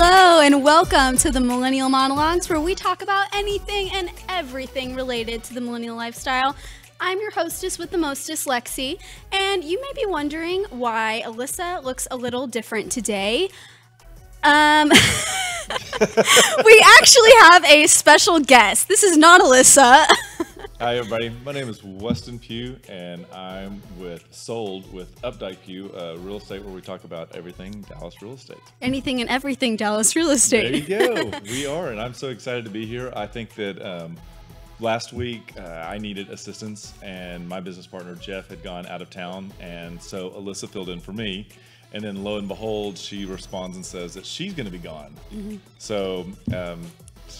Hello and welcome to the Millennial Monologues, where we talk about anything and everything related to the millennial lifestyle. I'm your hostess with the mostest, Lexi, and you may be wondering why Alyssa looks a little different today. We actually have a special guest. This is not Alyssa. Hi everybody, my name is Weston Pugh and I'm Sold with Updike Pugh, real estate where we talk about everything Dallas real estate. Anything and everything Dallas real estate. There you go, we are, and I'm so excited to be here. I think that last week I needed assistance and my business partner Jeff had gone out of town, and so Alyssa filled in for me. And then lo and behold, she responds and says that she's going to be gone. Mm-hmm. So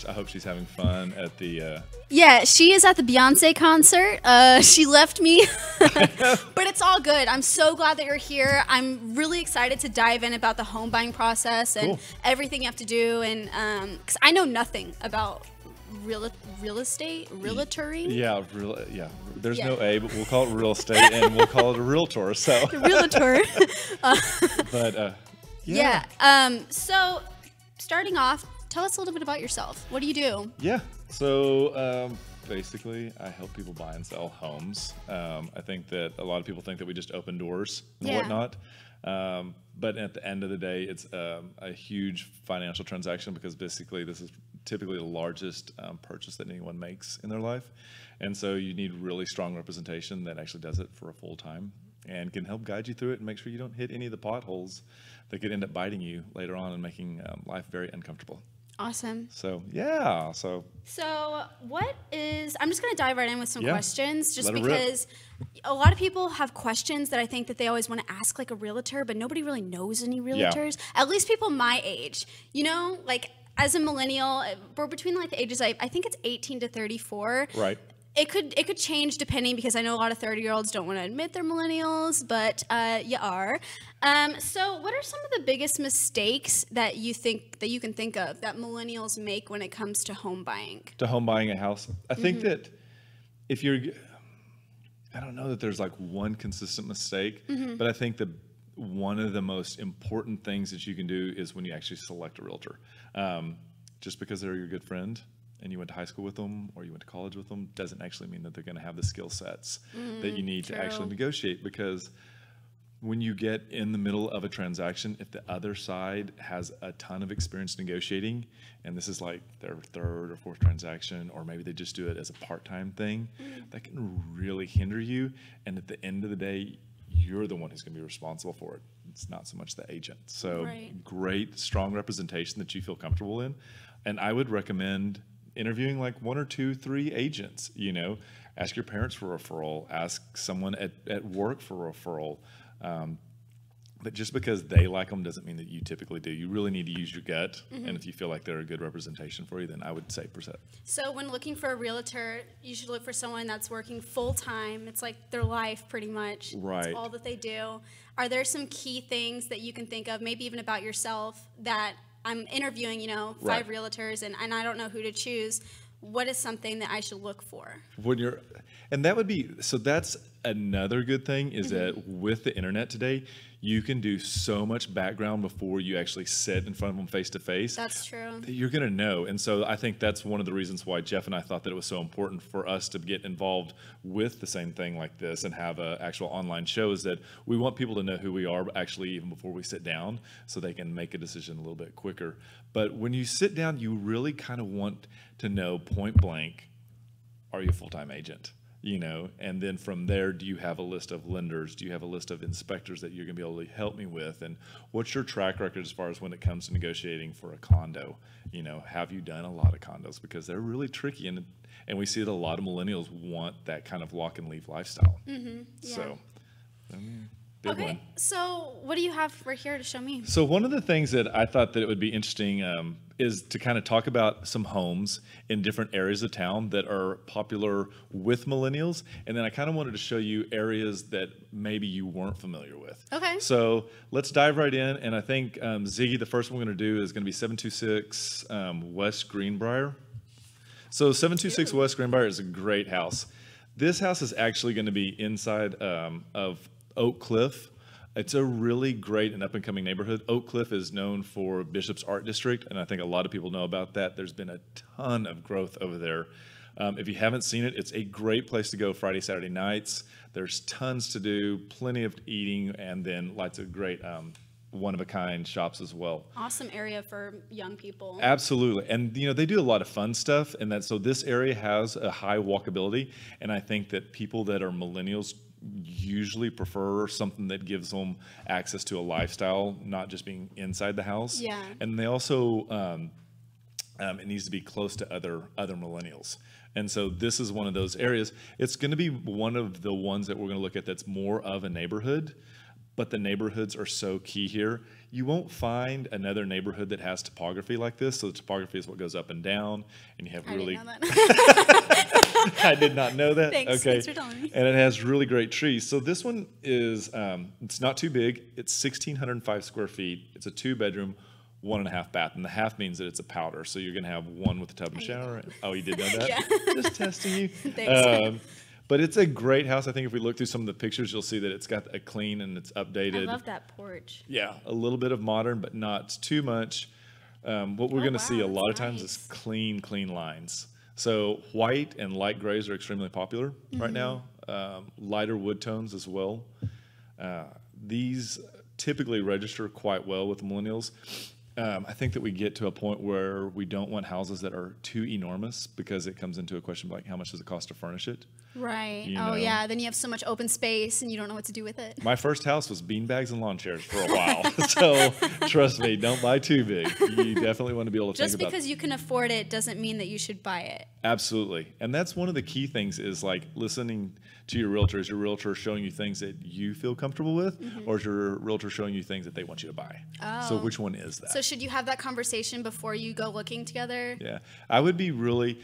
I hope she's having fun at the... Yeah, she is at the Beyonce concert. She left me, but it's all good. I'm so glad that you're here. I'm really excited to dive in about the home buying process and everything you have to do. And because I know nothing about real estate, realtoring. Yeah. There's no A, but we'll call it real estate, and we'll call it a realtor. So realtor. But yeah. So starting off, tell us a little bit about yourself. What do you do? Yeah. So basically, I help people buy and sell homes. I think that a lot of people think that we just open doors and whatnot. But at the end of the day, it's a huge financial transaction, because basically this is typically the largest purchase that anyone makes in their life. And so you need really strong representation that actually does it for a full time and can help guide you through it and make sure you don't hit any of the potholes that could end up biting you later on and making life very uncomfortable. Awesome. So, yeah. So what is, I'm just going to dive right in with some questions, just because a lot of people have questions that I think that they always want to ask like a realtor, but nobody really knows any realtors. At least people my age, you know, like as a millennial, we're between like the ages, I think it's 18 to 34. Right. It could change depending, because I know a lot of 30-year-olds don't want to admit they're millennials, but you are. So what are some of the biggest mistakes that you can think of that millennials make when it comes to home buying? To home buying a house? I think that if you're, I don't know that there's like one consistent mistake, but I think that one of the most important things that you can do is when you actually select a realtor. Just because they're your good friend and you went to high school with them or you went to college with them doesn't actually mean that they're going to have the skill sets that you need to actually negotiate. Because when you get in the middle of a transaction, if the other side has a ton of experience negotiating, and this is like their third or fourth transaction, or maybe they just do it as a part-time thing, that can really hinder you. And at the end of the day, you're the one who's going to be responsible for it. It's not so much the agent. So great, strong representation that you feel comfortable in. And I would recommend interviewing like 1 or 2, 3 agents. You know, ask your parents for a referral, ask someone at work for a referral. But just because they like them doesn't mean that you typically do. You really need to use your gut, and if you feel like they're a good representation for you, then I would say proceed. So when looking for a realtor, you should look for someone that's working full-time. It's like their life, pretty much. Right. It's all that they do. Are there some key things that you can think of, maybe even about yourself, that I'm interviewing, 5 realtors, and I don't know who to choose? What is something that I should look for? And that would be, so that's another good thing, is that with the internet today, you can do so much background before you actually sit in front of them face to face. That's true. That you're going to know. And so I think that's one of the reasons why Jeff and I thought that it was so important for us to get involved with the same thing like this and have an actual online show, is that we want people to know who we are actually even before we sit down, so they can make a decision a little bit quicker. But when you sit down, you really kind of want to know point blank, are you a full-time agent? And then from there, do you have a list of lenders? Do you have a list of inspectors that you're going to be able to help me with? And what's your track record as far as when it comes to negotiating for a condo? Have you done a lot of condos? Because they're really tricky, and we see that a lot of millennials want that kind of lock and leave lifestyle. So, big one. So what do you have right here to show me? So one of the things that I thought that it would be interesting is to kind of talk about some homes in different areas of town that are popular with millennials. And then I kind of wanted to show you areas that maybe you weren't familiar with. Okay. So let's dive right in. And I think, Ziggy, the first one we're going to do is going to be 726 West Greenbrier. So 726 West Greenbrier is a great house. This house is actually going to be inside of Oak Cliff. It's a really great and up-and-coming neighborhood. Oak Cliff is known for Bishop's Art District, and I think a lot of people know about that. There's been a ton of growth over there. If you haven't seen it, it's a great place to go Friday, Saturday nights. There's tons to do, plenty of eating, and then lots of great one-of-a-kind shops as well. Awesome area for young people. Absolutely. And, you know, they do a lot of fun stuff, and so this area has a high walkability, and I think that people that are millennials usually prefer something that gives them access to a lifestyle, not just being inside the house. Yeah. And they also, it needs to be close to other millennials. And so this is one of those areas. It's going to be one of the ones that we're going to look at that's more of a neighborhood, but the neighborhoods are so key here. You won't find another neighborhood that has topography like this. So the topography is what goes up and down, and you have really... I didn't know that. I did not know that. Thanks. Okay. Thanks for telling me. And it has really great trees. So this one is, it's not too big. It's 1,605 square feet. It's a 2-bedroom, 1.5 bath. And the half means that it's a powder. So you're going to have one with a tub and shower. Oh, you did know that? Yeah. Just testing you. Thanks. But it's a great house. I think if we look through some of the pictures, you'll see that it's got a clean and it's updated. I love that porch. Yeah, a little bit of modern, but not too much. What we're going to see a lot of times is clean lines. So white and light grays are extremely popular right now. Lighter wood tones as well. These typically register quite well with millennials. I think that we get to a point where we don't want houses that are too enormous, because it comes into a question like, how much does it cost to furnish it? Right. You oh, know? yeah. Then you have so much open space and you don't know what to do with it. My first house was beanbags and lawn chairs for a while. So trust me, don't buy too big. You definitely want to be able to think about it. Just because you can afford it doesn't mean that you should buy it. Absolutely. And that's one of the key things, is like listening to your realtor. Is your realtor showing you things that you feel comfortable with, or is your realtor showing you things that they want you to buy? Oh. So which one is that? So should you have that conversation before you go looking together? Yeah. I would be really...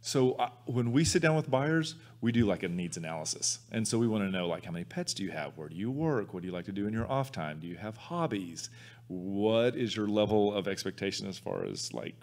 So when we sit down with buyers, we do like a needs analysis. And so we want to know, like, how many pets do you have? Where do you work? What do you like to do in your off time? Do you have hobbies? What is your level of expectation as far as like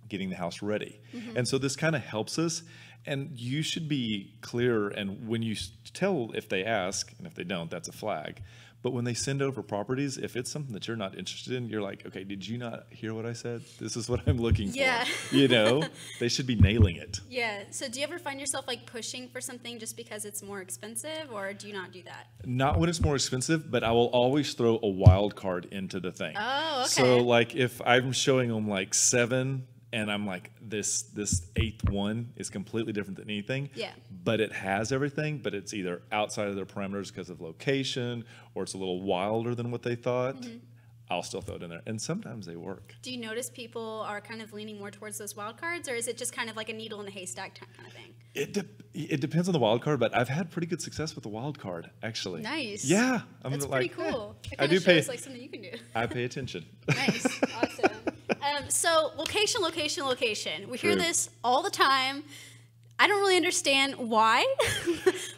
getting the house ready? And so this kind of helps us. And you should be clear. And when you tell, if they ask, and if they don't, that's a flag. But when they send over properties, if it's something that you're not interested in, you're like, okay, did you not hear what I said? This is what I'm looking for. You know, they should be nailing it. Yeah. So do you ever find yourself like pushing for something just because it's more expensive, or do you not do that? Not when it's more expensive, but I will always throw a wild card into the thing. Oh, okay. So like if I'm showing them like 7, and I'm like, this 8th one is completely different than anything. Yeah. But it has everything, but it's either outside of their parameters because of location, or it's a little wilder than what they thought. I'll still throw it in there. And sometimes they work. Do you notice people are kind of leaning more towards those wild cards, or is it just kind of like a needle in a haystack kind of thing? It depends on the wild card, but I've had pretty good success with the wild card, actually. Nice. Yeah. That's pretty cool. It I do shows pay, like something you can do. I pay attention. Nice. Awesome. So location. We hear True. this all the time. I don't really understand why.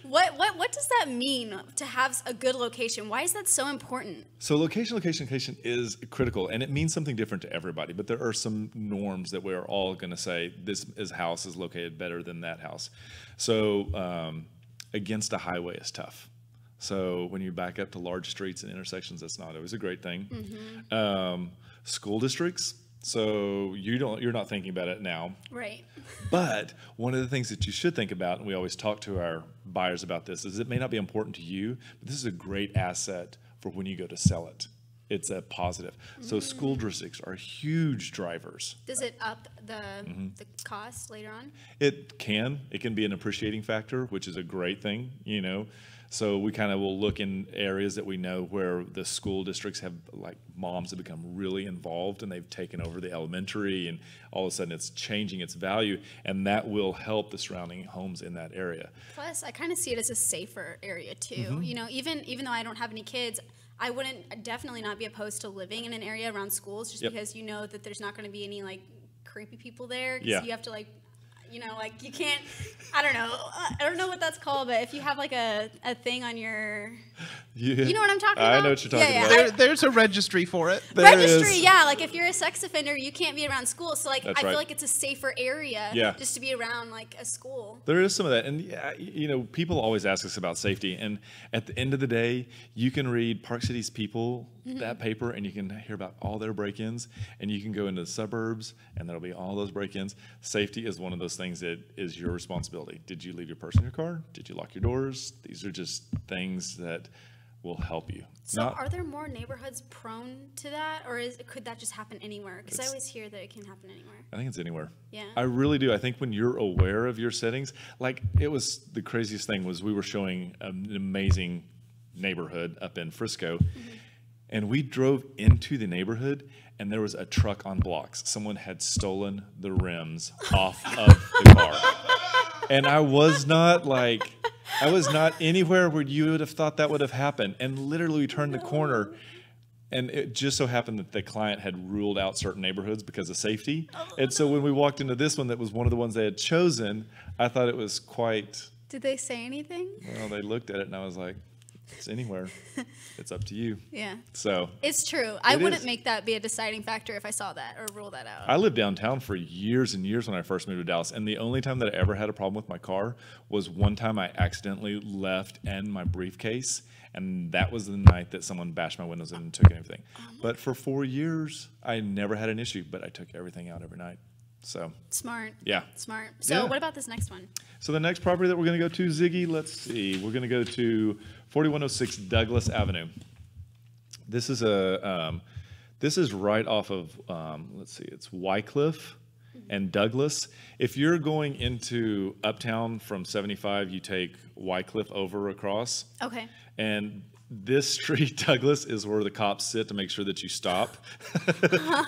What does that mean to have a good location? Why is that so important? So location is critical, and it means something different to everybody. But there are some norms that we're all going to say this house is located better than that house. So against a highway is tough. So when you back up to large streets and intersections, that's not always a great thing. School districts. So you're not thinking about it now. Right. But one of the things that you should think about, and we always talk to our buyers about this, is it may not be important to you, but this is a great asset for when you go to sell it. It's a positive. So school districts are huge drivers. Does it up the cost later on? It can. It can be an appreciating factor, which is a great thing, you know. So we kind of will look in areas that we know where the school districts have, like, moms have become really involved and they've taken over the elementary, and all of a sudden it's changing its value, and that will help the surrounding homes in that area. Plus, I kind of see it as a safer area too. You know, even though I don't have any kids, I wouldn't definitely not be opposed to living in an area around schools, just because you know that there's not going to be any like creepy people there. Because you have to like, you know, like you can't, I don't know what that's called, but if you have like a thing on your You know what I'm talking about? I know what you're talking about. There's a registry for it. Registry, yeah. Like if you're a sex offender, you can't be around school. So like I feel like it's a safer area just to be around like a school. There is some of that. And you know, people always ask us about safety. And at the end of the day, you can read Park City's People, that paper, and you can hear about all their break-ins. And you can go into the suburbs and there'll be all those break-ins. Safety is one of those things that is your responsibility. Did you leave your purse in your car? Did you lock your doors? These are just things that will help you. So are there more neighborhoods prone to that, or could that just happen anywhere? Because I always hear that it can happen anywhere. I think it's anywhere. Yeah. I really do. I think when you're aware of your settings, like it was the craziest thing was we were showing an amazing neighborhood up in Frisco, and we drove into the neighborhood, and there was a truck on blocks. Someone had stolen the rims off of the car. And I was not anywhere where you would have thought that would have happened. And literally we turned the corner, and it just so happened that the client had ruled out certain neighborhoods because of safety. And so when we walked into this one that was one of the ones they had chosen, I thought it was quite... Did they say anything? Well, they looked at it, and I was like, it's anywhere. It's up to you. Yeah. So it's true. I wouldn't make that be a deciding factor if I saw that or rule that out. I lived downtown for years and years when I first moved to Dallas, and the only time that I ever had a problem with my car was one time I accidentally left in my briefcase, and that was the night that someone bashed my windows in and took everything. But for 4 years, I never had an issue, but I took everything out every night. So smart. Yeah. Smart. So what about this next one? So the next property that we're going to go to, Ziggy, let's see. We're going to go to 4106 Douglas Avenue. This is this is right off of let's see, it's Wycliffe and Douglas. If you're going into Uptown from 75, you take Wycliffe over across. Okay. And this street, Douglas, is where the cops sit to make sure that you stop.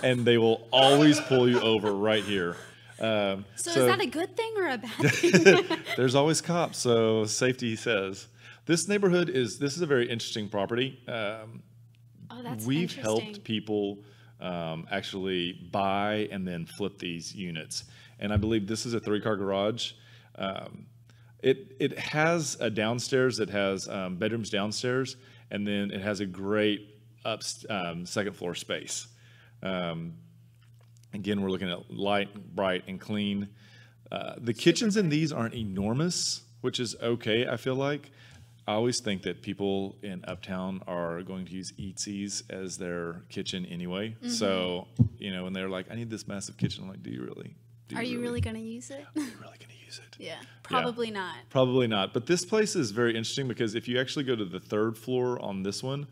And they will always pull you over right here. So is that a good thing or a bad thing? There's always cops, so safety says. This neighborhood this is a very interesting property. We've helped people actually buy and then flip these units. And I believe this is a 3-car garage. It has a downstairs that has bedrooms downstairs, and then it has a great second floor space. Again, we're looking at light, bright, and clean. The kitchens in these aren't enormous, which is okay, I feel like. I always think that people in Uptown are going to use Eatsies as their kitchen anyway. So, you know, when they're like, I need this massive kitchen, I'm like, do you really? Are you really going to use it? Are you really going to use it? Yeah, probably not. Probably not. But this place is very interesting because if you actually go to the 3rd floor on this one,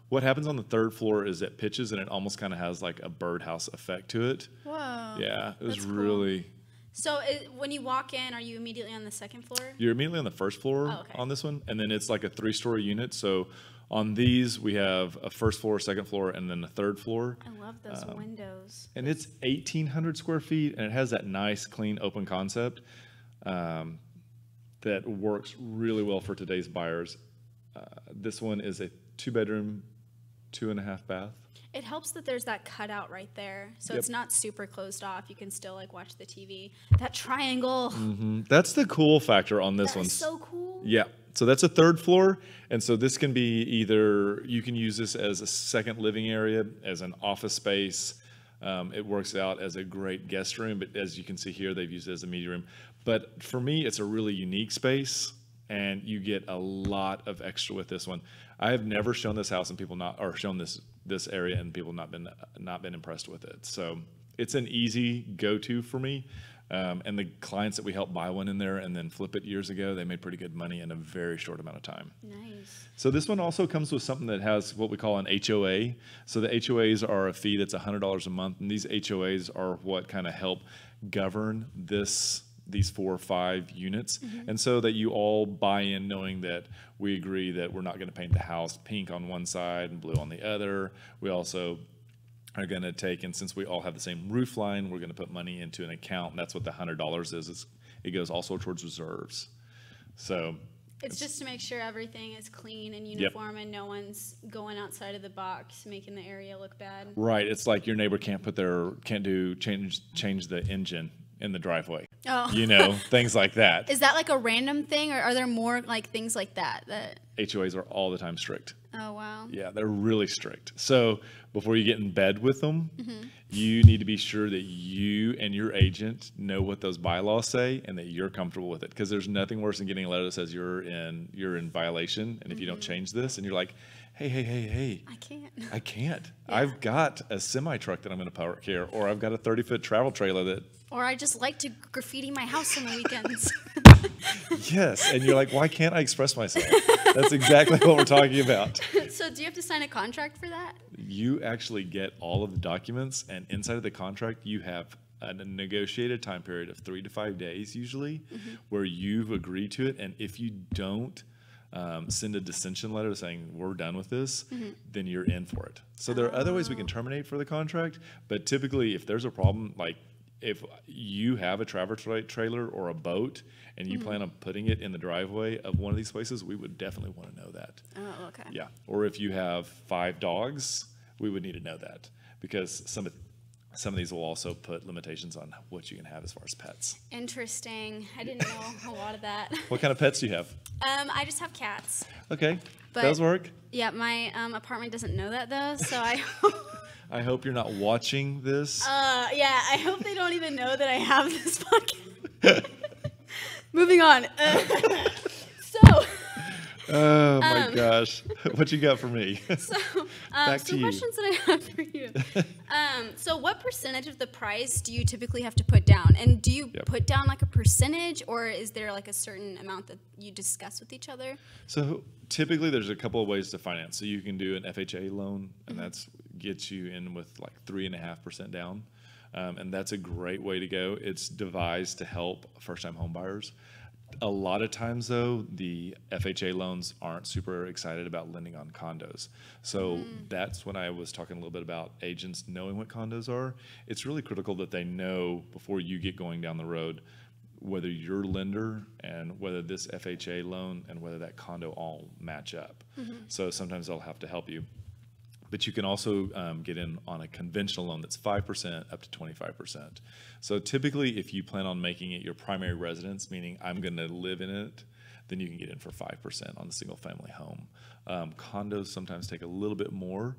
what happens on the 3rd floor is it pitches and it almost kind of has like a birdhouse effect to it. Whoa. Yeah, it was cool. really... So when you walk in, are you immediately on the 2nd floor? You're immediately on the 1st floor on this one, and then it's like a 3-story unit. So on these, we have a 1st floor, 2nd floor, and then a 3rd floor. I love those windows. And it's 1,800 square feet, and it has that nice, clean, open concept that works really well for today's buyers. This one is a 2-bedroom, 2.5 bath. It helps that there's that cutout right there, so it's not super closed off. You can still like watch the TV. That triangle. That's the cool factor on this one. That's so cool. Yeah. So that's a 3rd floor, and so this can be either you can use this as a second living area, as an office space. It works out as a great guest room, but as you can see here, they've used it as a media room. But for me, it's a really unique space, and you get a lot of extra with this one. I have never shown this house and people shown this area and people not been impressed with it. So it's an easy go-to for me. And the clients that we helped buy one in there and then flip it years ago, they made pretty good money in a very short amount of time. Nice. So this one also comes with something that has what we call an HOA. So the HOAs are a fee that's $100 a month, and these HOAs are what kind of help govern these 4 or 5 units, and so that you all buy in knowing that we agree that we're not going to paint the house pink on one side and blue on the other. We also are going to take, and since we all have the same roof line, we're going to put money into an account, and that's what the $100 is. It goes also towards reserves. So it's just to make sure everything is clean and uniform and no one's going outside of the box making the area look bad. Right. It's like your neighbor can't change the engine in the driveway. Oh. You know, things like that. Is that like a random thing, or are there more like things like that? HOAs are all the time strict. Oh, wow. Yeah, they're really strict. So before you get in bed with them, you need to be sure that you and your agent know what those bylaws say and that you're comfortable with it. Because there's nothing worse than getting a letter that says you're in violation, and if you don't change this, and you're like, hey, I can't. Yeah. I've got a semi truck that I'm going to park here, or I've got a 30-foot travel trailer that. Or I just like to graffiti my house on the weekends. Yes, and you're like, why can't I express myself? That's exactly what we're talking about. So do you have to sign a contract for that? You actually get all of the documents, and inside of the contract, you have a negotiated time period of 3 to 5 days usually, where you've agreed to it, and if you don't send a dissension letter saying we're done with this, then you're in for it. So there are other ways we can terminate for the contract, but typically if there's a problem, like if you have a travel trailer or a boat and you plan on putting it in the driveway of one of these places, we would definitely want to know that. Oh, okay. Yeah. Or if you have 5 dogs, we would need to know that, because some of these will also put limitations on what you can have as far as pets. Interesting. I didn't know a lot of that. What kind of pets do you have? I just have cats. Okay. Those work? Yeah, my apartment doesn't know that, though, so I hope you're not watching this. Yeah, I hope they don't even know that I have this podcast. Moving on. Oh my gosh. What you got for me? Back to you. Questions that I have for you. So what percentage of the price do you typically have to put down? And do you put down like a percentage, or is there like a certain amount that you discuss with each other? So typically there's a couple of ways to finance. So you can do an FHA loan, and that's gets you in with like 3.5% down. And that's a great way to go. It's devised to help first-time home buyers. A lot of times, though, the FHA loans aren't super excited about lending on condos. So that's when I was talking a little bit about agents knowing what condos are. It's really critical that they know before you get going down the road whether your lender and whether this FHA loan and whether that condo all match up. So sometimes they'll have to help you. But you can also get in on a conventional loan that's 5% up to 25%. So typically, if you plan on making it your primary residence, meaning I'm going to live in it, then you can get in for 5% on a single-family home. Condos sometimes take a little bit more,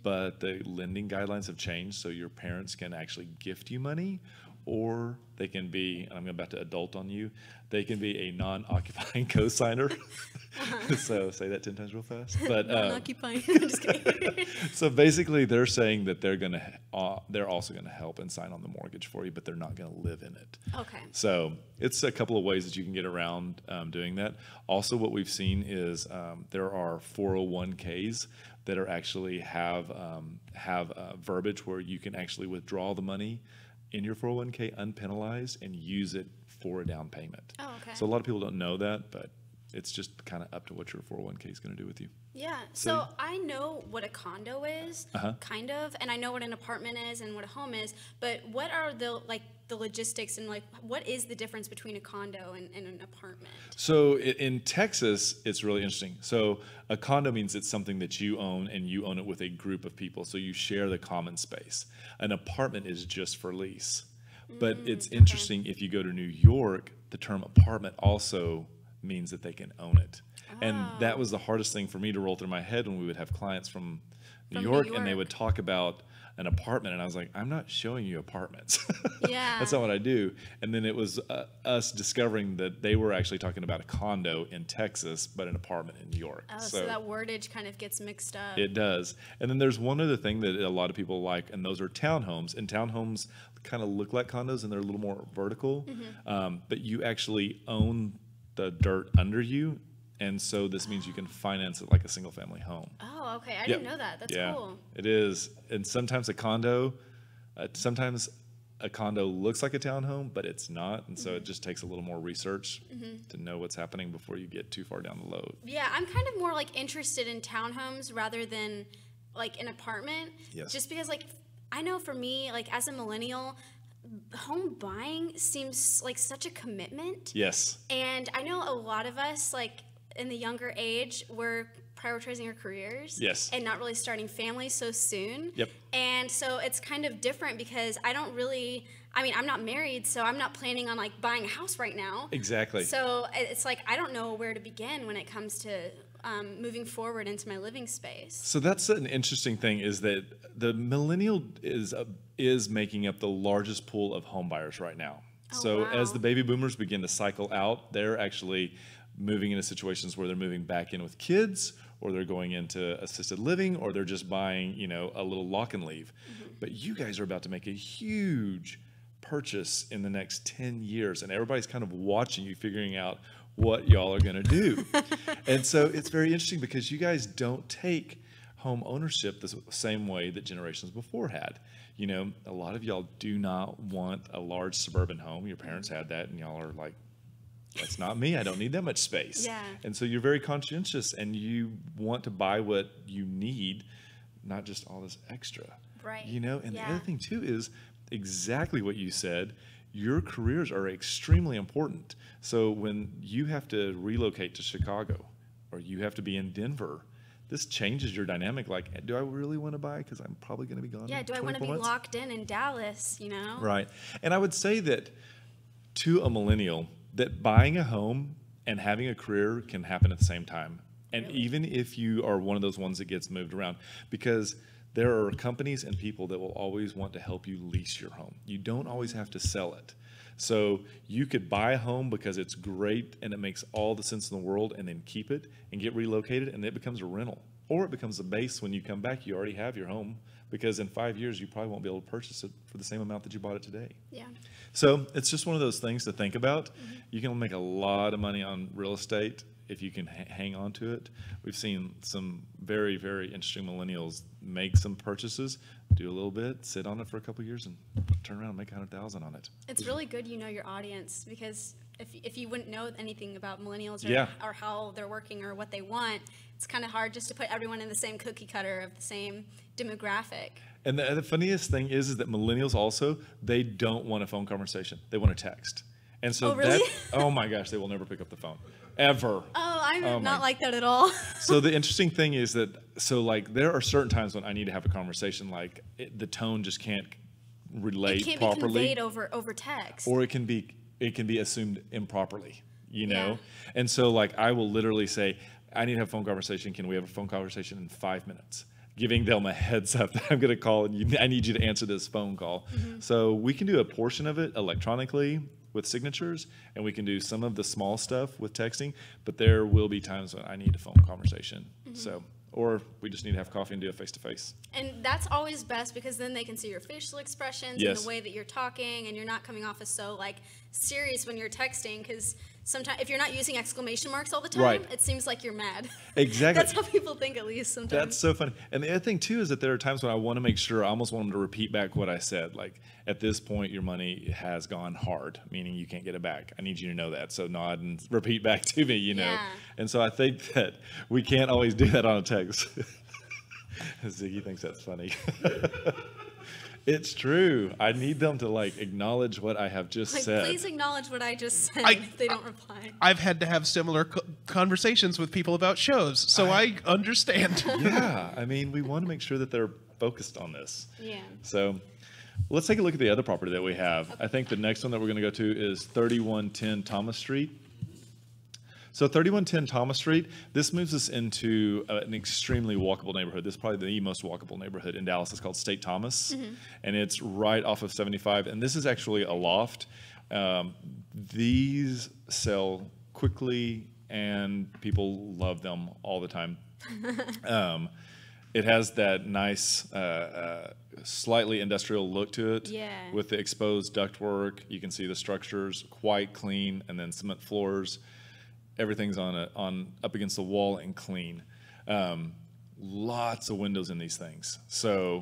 but the lending guidelines have changed, so your parents can actually gift you money, or they can be, and I'm about to adult on you, they can be a non-occupying co-signer. So say that 10 times real fast. But non-occupying. I'm just kidding. So basically, they're saying that they're also gonna help and sign on the mortgage for you, but they're not gonna live in it. Okay. So it's a couple of ways that you can get around doing that. Also, what we've seen is there are 401ks that are actually have verbiage where you can actually withdraw the money in your 401k unpenalized and use it for a down payment. Oh, okay. So a lot of people don't know that, but it's just kind of up to what your 401k is going to do with you. Yeah. So I know what a condo is, kind of, and I know what an apartment is and what a home is. But what are the logistics and what is the difference between a condo and an apartment? So in Texas, it's really interesting. So a condo means it's something that you own, and you own it with a group of people. So you share the common space. An apartment is just for lease. But it's interesting, if you go to New York, the term apartment also means that they can own it. And that was the hardest thing for me to roll through my head when we would have clients from New York, and they would talk about an apartment, and I was like, I'm not showing you apartments. Yeah. That's not what I do. And then it was us discovering that they were actually talking about a condo in Texas, but an apartment in New York. Oh, so that wordage kind of gets mixed up. It does. And then there's one other thing that a lot of people like, and those are townhomes. And townhomes kind of look like condos, and they're a little more vertical, but you actually own the dirt under you. And so this means you can finance it like a single family home. Oh, okay. I didn't know that. That's cool. It is. And sometimes a condo looks like a townhome, but it's not. And so it just takes a little more research to know what's happening before you get too far down the road. Yeah, I'm kind of more interested in townhomes rather than an apartment. Yes. Just because I know for me, as a millennial, home buying seems like such a commitment. Yes. And I know a lot of us, in the younger age, we're prioritizing our careers. Yes. And not really starting families so soon. Yep. And so it's kind of different because I'm not married, so I'm not planning on buying a house right now. Exactly. So it's I don't know where to begin when it comes to moving forward into my living space. So that's an interesting thing, is that the millennial is making up the largest pool of home buyers right now. Oh, so wow. as the baby boomers begin to cycle out, they're actually moving into situations where they're moving back in with kids, or they're going into assisted living, or they're just buying, a little lock and leave. But you guys are about to make a huge purchase in the next 10 years, and everybody's kind of watching you, figuring out what y'all are going to do. And so it's very interesting, because you guys don't take home ownership the same way that generations before had. A lot of y'all do not want a large suburban home. Your parents had that, and y'all are like, that's not me. I don't need that much space. Yeah. And so you're very conscientious, and you want to buy what you need, not just all this extra. Right. And the other thing too is exactly what you said. Your careers are extremely important. So when you have to relocate to Chicago, or you have to be in Denver, this changes your dynamic. Like, do I really want to buy? Because I'm probably going to be gone. Yeah, do I want to be locked in Dallas, Right. And I would say that to a millennial, that buying a home and having a career can happen at the same time. And Really? even if you are one of those ones that gets moved around, because there are companies and people that will always want to help you lease your home. You don't always have to sell it. So you could buy a home because it's great and it makes all the sense in the world, and then keep it and get relocated, and it becomes a rental. Or it becomes a base. When you come back, you already have your home, because in 5 years, you probably won't be able to purchase it for the same amount that you bought it today. Yeah. So it's just one of those things to think about. You can make a lot of money on real estate if you can hang on to it. We've seen some very, very interesting millennials make some purchases, do a little bit, sit on it for a couple of years, and turn around and make $100,000 on it. It's really good you know your audience, because if you wouldn't know anything about millennials or how they're working or what they want, it's kind of hard just to put everyone in the same cookie cutter of the same demographic. And the funniest thing is that millennials also, they don't want a phone conversation. They want a text. And so really? oh my gosh, they will never pick up the phone. Ever. Oh, I'm not like that at all. So the interesting thing is that, there are certain times when I need to have a conversation, the tone just can't relate properly. It can't be conveyed over text. Or it can be assumed improperly, Yeah. And so I will literally say, I need to have a phone conversation. Can we have a phone conversation in 5 minutes? Giving them a heads up that I'm going to call, and I need you to answer this phone call. So we can do a portion of it electronically with signatures, and we can do some of the small stuff with texting, but there will be times when I need a phone conversation. So, or we just need to have coffee and do it face-to-face. And that's always best, because then they can see your facial expressions and the way that you're talking, and you're not coming off as so serious when you're texting, because sometimes if you're not using exclamation marks all the time, it seems like you're mad. Exactly. That's how people think, at least sometimes. That's so funny. And the other thing too is that there are times when I want to make sure, I almost want them to repeat back what I said. At this point, your money has gone hard, meaning you can't get it back. I need you to know that. So nod and repeat back to me, Yeah. And so I think that we can't always do that on a text. Ziggy thinks that's funny. It's true. I need them to acknowledge what I have just said. Please acknowledge what I just said if they don't reply. I've had to have similar conversations with people about shows, so I understand. Yeah. I mean, we want to make sure that they're focused on this. Yeah. So let's take a look at the other property that we have. I think the next one that we're going to go to is 3110 Thomas Street. So 3110 Thomas Street, this moves us into an extremely walkable neighborhood. This is probably the most walkable neighborhood in Dallas. It's called State Thomas, and it's right off of 75. And this is actually a loft. These sell quickly, and people love them all the time. It has that nice, slightly industrial look to it. Yeah. With the exposed ductwork. You can see the structures quite clean, and then cement floors. Everything's on up against the wall and clean. Lots of windows in these things. So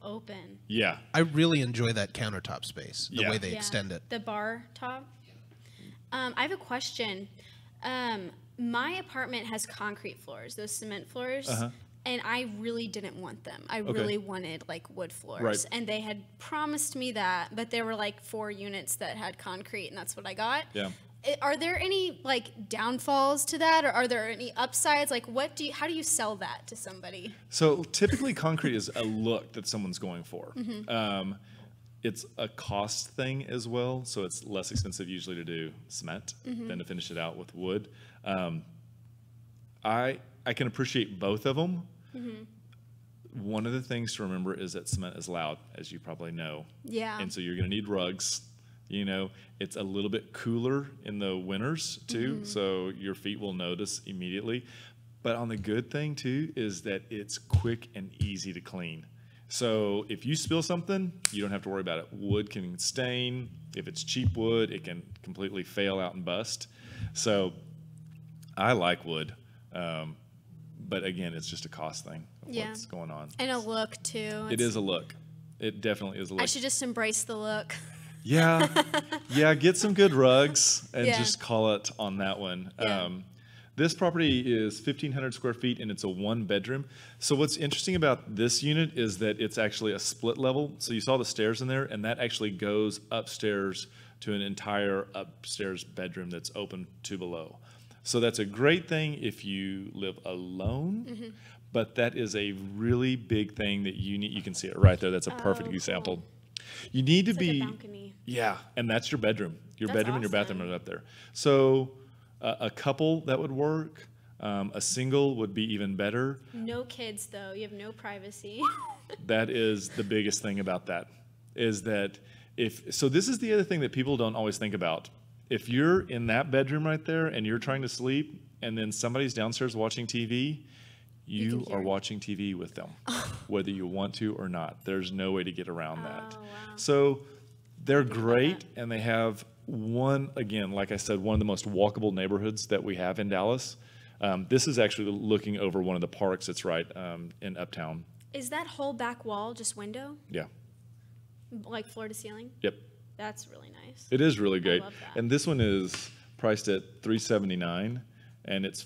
open. Yeah. I really enjoy that countertop space, the way they extend it. The bar top. I have a question. My apartment has concrete floors, those cement floors. And I really didn't want them. I really wanted wood floors. Right. And they had promised me that, but there were 4 units that had concrete, and that's what I got. Yeah. Are there any downfalls to that, or are there any upsides? How do you sell that to somebody? So typically concrete is a look that someone's going for. It's a cost thing as well, so it's less expensive usually to do cement than to finish it out with wood. I can appreciate both of them. One of the things to remember is that cement is loud, as you probably know. Yeah. And so you're going to need rugs. You know, it's a little bit cooler in the winters too, so your feet will notice immediately. But on the good thing too is that it's quick and easy to clean. So if you spill something, you don't have to worry about it. Wood can stain. If it's cheap wood, it can completely fail out and bust. So I like wood. But again, it's just a cost thing of what's going on. And a look too. It is a look. It definitely is a look. I should just embrace the look. Yeah. Yeah, get some good rugs and just call it on that one. Yeah. This property is 1,500 square feet and it's a 1-bedroom. So what's interesting about this unit is that it's actually a split level. So you saw the stairs in there, and that actually goes upstairs to an entire upstairs bedroom that's open to below. So that's a great thing if you live alone, but that is a really big thing that you need. You can see it right there. That's a perfect example. You need to be, like a balcony. Yeah, and that's your bedroom. Your That's bedroom and your bathroom are up there. So a couple, that would work. A single would be even better. No kids, though. You have no privacy. That is the biggest thing about that, is that so this is the other thing that people don't always think about. If you're in that bedroom right there and you're trying to sleep and then somebody's downstairs watching TV, you are watching TV with them, whether you want to or not. There's no way to get around that. Wow. So they're great, and they have again, like I said, one of the most walkable neighborhoods that we have in Dallas. This is actually looking over one of the parks that's right in Uptown. Is that whole back wall just window? Yeah. Like floor to ceiling? Yep. That's really nice. It is really great. love that. And this one is priced at $379, and it's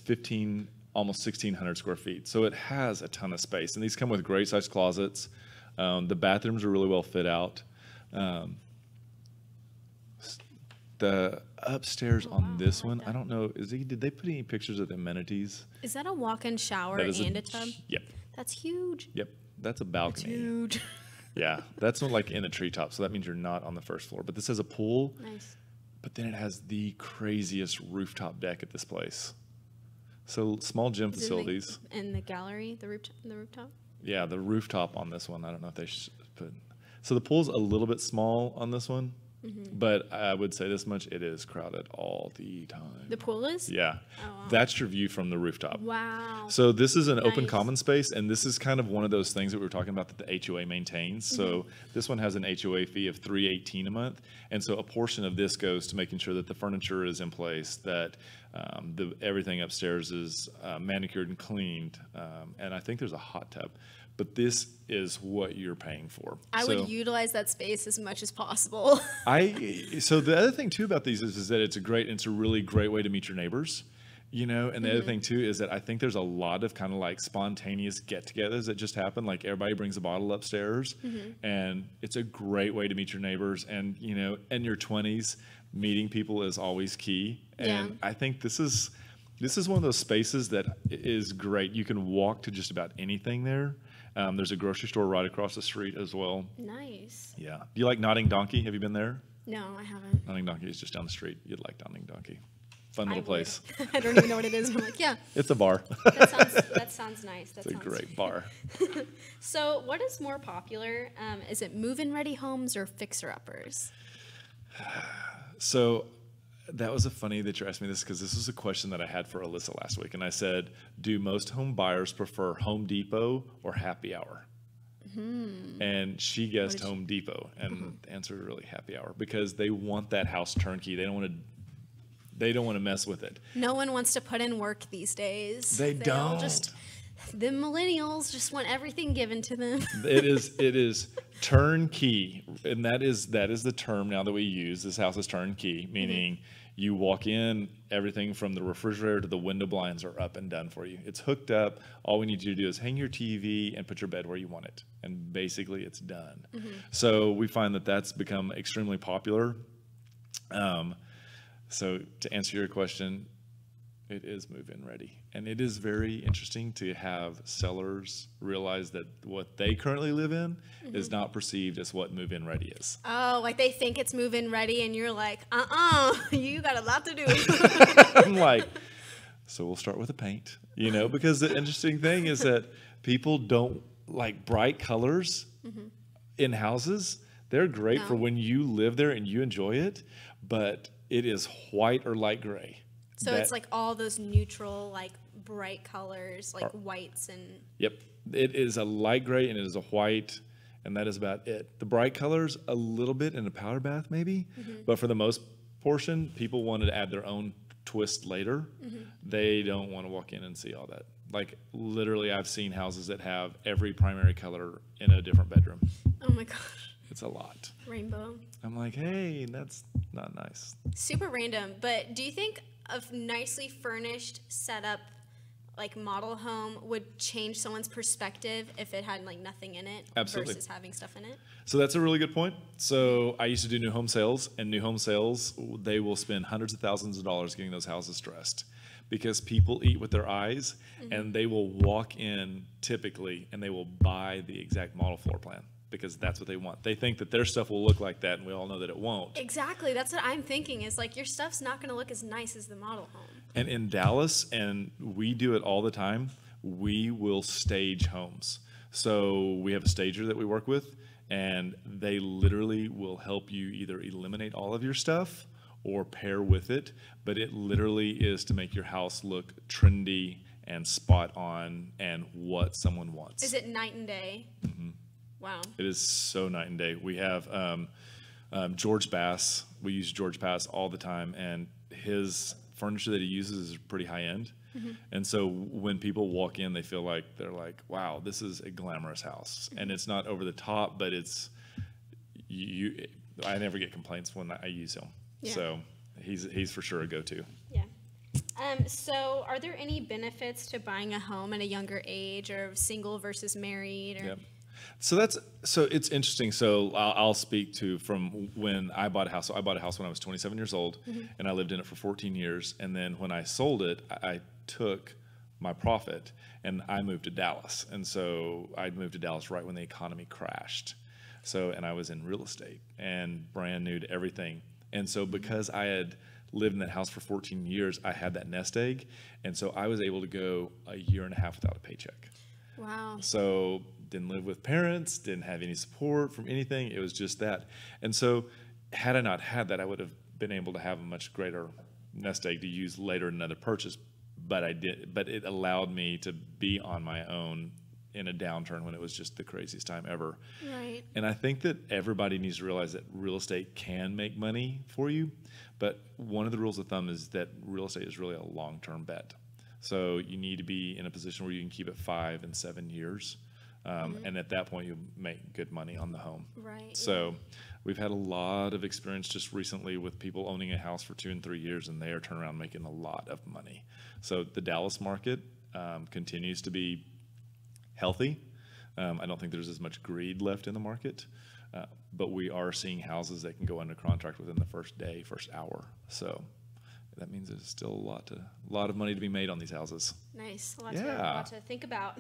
almost 1,600 square feet. So it has a ton of space, and these come with great sized closets. The bathrooms are really well fit out. The upstairs on this one, I don't know, did they put any pictures of the amenities? Is that a walk-in shower and a tub? Yep. That's huge. Yep. That's a balcony. That's huge. Yeah, that's not like in a treetop, so that means you're not on the first floor. But this has a pool. Nice. But then it has the craziest rooftop deck at this place. So small gym facilities. And the gallery, the rooftop? Yeah, the rooftop on this one. I don't know if they should put. So the pool's a little bit small on this one, but I would say this much: it is crowded all the time. The pool is? Yeah, Oh, wow. That's your view from the rooftop. Wow. So this is an open Nice. common space, and this is kind of one of those things that we were talking about that the HOA maintains. So this one has an HOA fee of $318 a month, and so a portion of this goes to making sure that the furniture is in place, that everything upstairs is manicured and cleaned, and I think there's a hot tub. But this is what you're paying for. I would utilize that space as much as possible. So the other thing too about these is that it's a really great way to meet your neighbors. You know, and the other thing too is that I think there's a lot of kind of like spontaneous get-togethers that just happen. Like everybody brings a bottle upstairs, and it's a great way to meet your neighbors. And you know, in your 20s, meeting people is always key. And I think this is one of those spaces that is great. You can walk to just about anything there. There's a grocery store right across the street as well. Nice. Yeah. Do you like Nodding Donkey? Have you been there? No, I haven't. Nodding Donkey is just down the street. You'd like Nodding Donkey. Fun little place. I don't even know what it is. I'm like, yeah. It's a bar. That sounds nice. It's a great bar. So what is more popular? Is it move-in ready homes or fixer-uppers? So that was funny that you're asking me this, because this was a question that I had for Alyssa last week. And I said, do most home buyers prefer Home Depot or Happy Hour? And she guessed Home Depot. And the answer is really Happy Hour, because they want that house turnkey. They don't want to mess with it. No one wants to put in work these days. They don't. The millennials just want everything given to them. It is turnkey, and that is the term now that we use. This house is turnkey, meaning you walk in, everything from the refrigerator to the window blinds are up and done for you. It's hooked up. All we need you to do is hang your TV and put your bed where you want it, and basically it's done. So we find that that's become extremely popular. So to answer your question, it is move-in ready. And it is very interesting to have sellers realize that what they currently live in is not perceived as what move-in ready is. Oh, like they think it's move-in ready, and you're like, you got a lot to do. I'm like, So we'll start with the paint, you know, because the interesting thing is that people don't like bright colors in houses. They're great for when you live there and you enjoy it, but it is white or light gray. So it's like all those neutral, like bright colors, like whites and... Yep. It is a light gray and it is a white, and that is about it. The bright colors, a little bit in a powder bath maybe, but for the most portion, people wanted to add their own twist later. They don't want to walk in and see all that. Like literally I've seen houses that have every primary color in a different bedroom. Oh my gosh. It's a lot. Rainbow. I'm like, hey, that's not nice. Super random, but do you think a nicely furnished setup like model home would change someone's perspective if it had like nothing in it versus having stuff in it? So that's a really good point. So I used to do new home sales, and new home sales, they will spend hundreds of thousands of dollars getting those houses dressed because people eat with their eyes, and they will walk in typically and they will buy the exact model floor plan because that's what they want. They think that their stuff will look like that, and we all know that it won't. Exactly. That's what I'm thinking is like your stuff's not going to look as nice as the model home. And in Dallas, and we do it all the time, we will stage homes. So we have a stager that we work with, and they literally will help you either eliminate all of your stuff or pair with it. But it literally is to make your house look trendy and spot on and what someone wants. Is it night and day? Wow. It is so night and day. We have George Bass. We use George Bass all the time, and his furniture that he uses is pretty high end. And so when people walk in, they feel like they're like, wow, this is a glamorous house. And it's not over the top, but it's I never get complaints when I use him. Yeah. So he's for sure a go-to. Yeah. So are there any benefits to buying a home at a younger age, or single versus married? Or... Yep. So it's interesting. So I'll speak to from when I bought a house. So I bought a house when I was 27 years old, and I lived in it for 14 years. And then when I sold it, I took my profit and I moved to Dallas. And so I moved to Dallas right when the economy crashed. So, and I was in real estate and brand new to everything. And so because I had lived in that house for 14 years, I had that nest egg. And so I was able to go a year and a half without a paycheck. Wow. So didn't live with parents, didn't have any support from anything. It was just that. And so had I not had that, I would have been able to have a much greater nest egg to use later in another purchase. But I did. But it allowed me to be on my own in a downturn when it was just the craziest time ever. Right. And I think that everybody needs to realize that real estate can make money for you. But one of the rules of thumb is that real estate is really a long-term bet. So you need to be in a position where you can keep it 5 and 7 years. And at that point, you'll make good money on the home. Right. So we've had a lot of experience just recently with people owning a house for 2 and 3 years, and they are turning around making a lot of money. So the Dallas market continues to be healthy. I don't think there's as much greed left in the market, but we are seeing houses that can go under contract within the first day, first hour. So that means there's still a lot of money to be made on these houses. Nice. A lot to think about.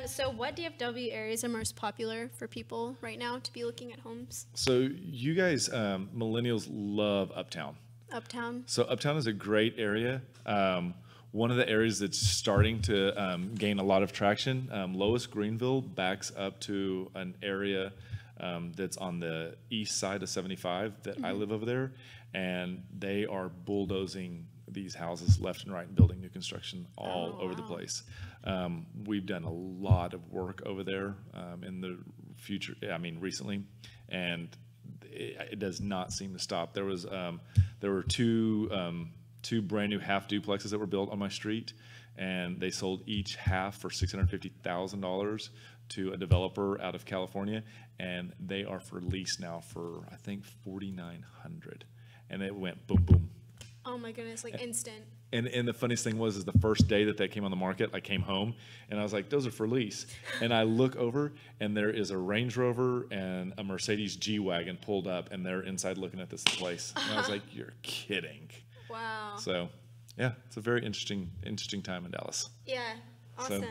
So what DFW areas are most popular for people right now to be looking at homes? So you guys, millennials, love Uptown. Uptown? So Uptown is a great area. One of the areas that's starting to gain a lot of traction, Lois Greenville backs up to an area that's on the east side of 75 that I live over there, and they are bulldozing these houses left and right and building new construction all over the place. We've done a lot of work over there in the future, recently, and it does not seem to stop. There were two brand new half duplexes that were built on my street, and they sold each half for $650,000 to a developer out of California, and they are for lease now for I think $4,900, and it went boom boom. Oh my goodness, like instant. And the funniest thing was the first day that they came on the market, I came home and I was like, those are for lease. And I look over and there is a Range Rover and a Mercedes G-Wagon pulled up, and they're inside looking at this place. And I was like, you're kidding. Wow. So yeah, it's a very interesting time in Dallas. Yeah, awesome. So,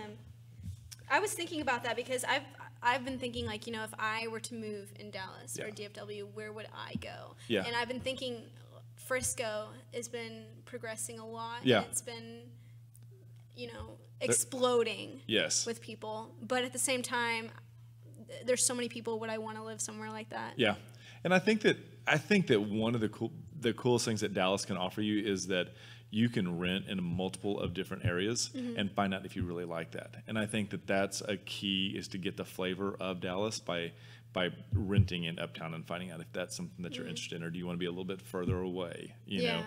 I was thinking about that because I've been thinking, like, if I were to move in Dallas or DFW, where would I go? Yeah. And I've been thinking Frisco has been progressing a lot. Yeah. And it's been, exploding. Yes. With people. But at the same time, there's so many people. Would I want to live somewhere like that? Yeah. And I think that one of the coolest things that Dallas can offer you is that you can rent in multiple of different areas and find out if you really like that. And I think that that's a key, is to get the flavor of Dallas by renting in Uptown and finding out if that's something that you're interested in, or do you want to be a little bit further away? You know,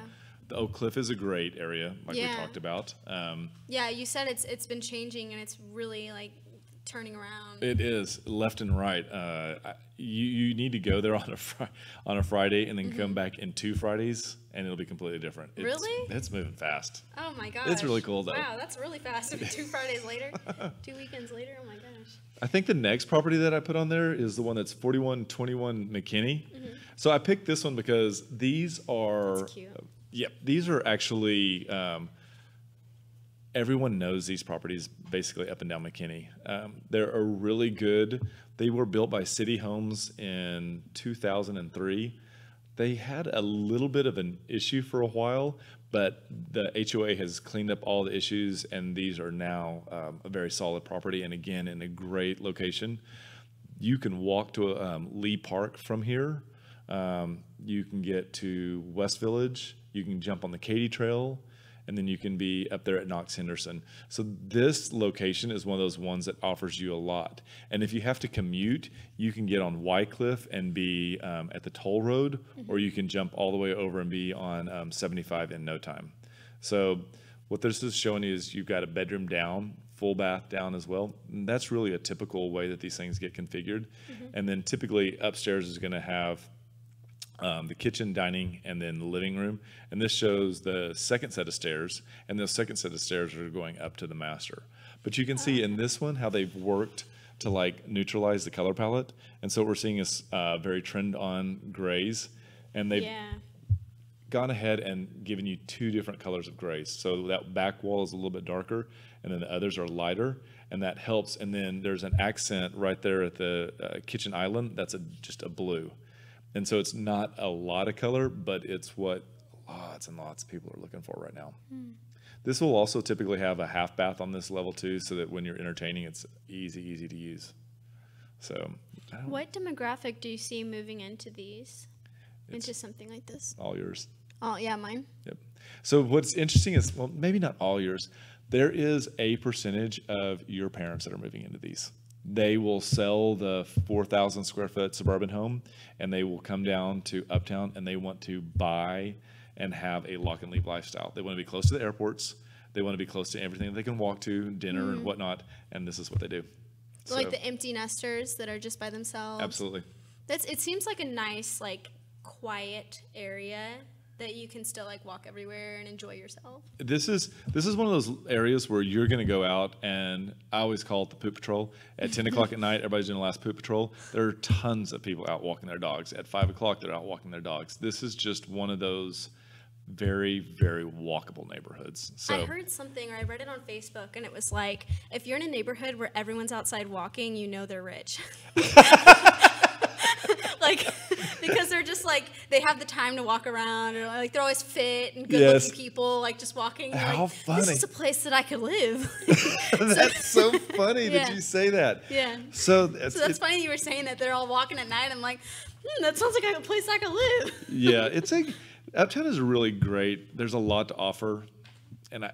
the Oak Cliff is a great area, like we talked about. Yeah, you said it's been changing and it's really like turning around. It is, left and right. You need to go there on a Friday and then come back in 2 Fridays, and it'll be completely different. Really? It's moving fast. Oh my gosh. It's really cool though. Wow, that's really fast. 2 Fridays later, 2 weekends later. Oh my gosh. I think the next property that I put on there is the one that's 4121 McKinney. So I picked this one because these are. That's cute. These are actually. Everyone knows these properties basically up and down McKinney. They're a really good. They were built by City Homes in 2003. They had a little bit of an issue for a while, but the HOA has cleaned up all the issues, and these are now a very solid property, and again, in a great location. You can walk to Lee Park from here. You can get to West Village. You can jump on the Katy Trail. And then you can be up there at Knox Henderson. So this location is one of those ones that offers you a lot. And if you have to commute, you can get on Wycliffe and be at the toll road, or you can jump all the way over and be on 75 in no time. So what this is showing you is you've got a bedroom down, full bath down as well. And that's really a typical way that these things get configured. And then typically upstairs is going to have the kitchen, dining, and then the living room. And this shows the second set of stairs, and the second set of stairs are going up to the master. But you can see in this one how they've worked to like neutralize the color palette. And so what we're seeing is very trend on grays, and they've gone ahead and given you 2 different colors of grays. So that back wall is a little bit darker, and then the others are lighter, and that helps. And then there's an accent right there at the kitchen island that's just a blue. And so it's not a lot of color, but it's what lots and lots of people are looking for right now. This will also typically have a half bath on this level too, so that when you're entertaining, it's easy to use. So, what demographic do you see moving into these, into something like this? All yours. Oh yeah, mine. Yep. So what's interesting is, well, maybe not all yours. There is a percentage of your parents that are moving into these. They will sell the 4,000 square foot suburban home, and they will come down to Uptown, and they want to buy and have a lock and leave lifestyle. They want to be close to the airports. They want to be close to everything that they can walk to, dinner and whatnot, and this is what they do. So, like the empty nesters that are just by themselves. Absolutely. It seems like a nice, like, quiet area that you can still like walk everywhere and enjoy yourself. This is one of those areas where you're going to go out, and I always call it the poop patrol. At 10 o'clock at night, everybody's doing the last poop patrol. There are tons of people out walking their dogs. At 5 o'clock, they're out walking their dogs. This is just one of those very, very walkable neighborhoods. So I heard something, or I read it on Facebook, and it was like, if you're in a neighborhood where everyone's outside walking, you know they're rich. Like, because they're just like, they have the time to walk around, or like they're always fit and good looking people, like just walking. How like, funny. This is a place that I could live. That's so funny that you say that. Yeah. So that's funny that you were saying that they're all walking at night. I'm like, that sounds like a place I could live. Yeah, Uptown is really great. There's a lot to offer. And,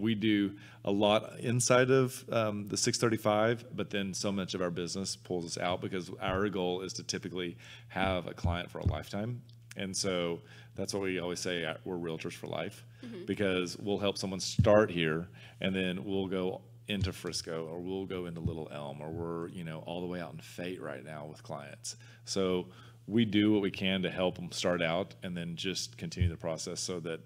we do a lot inside of the 635, but then so much of our business pulls us out because our goal is to typically have a client for a lifetime. And so that's what we always say, we're realtors for life, because we'll help someone start here, and then we'll go into Frisco, or we'll go into Little Elm, or we're, all the way out in Fate right now with clients. So we do what we can to help them start out and then just continue the process so that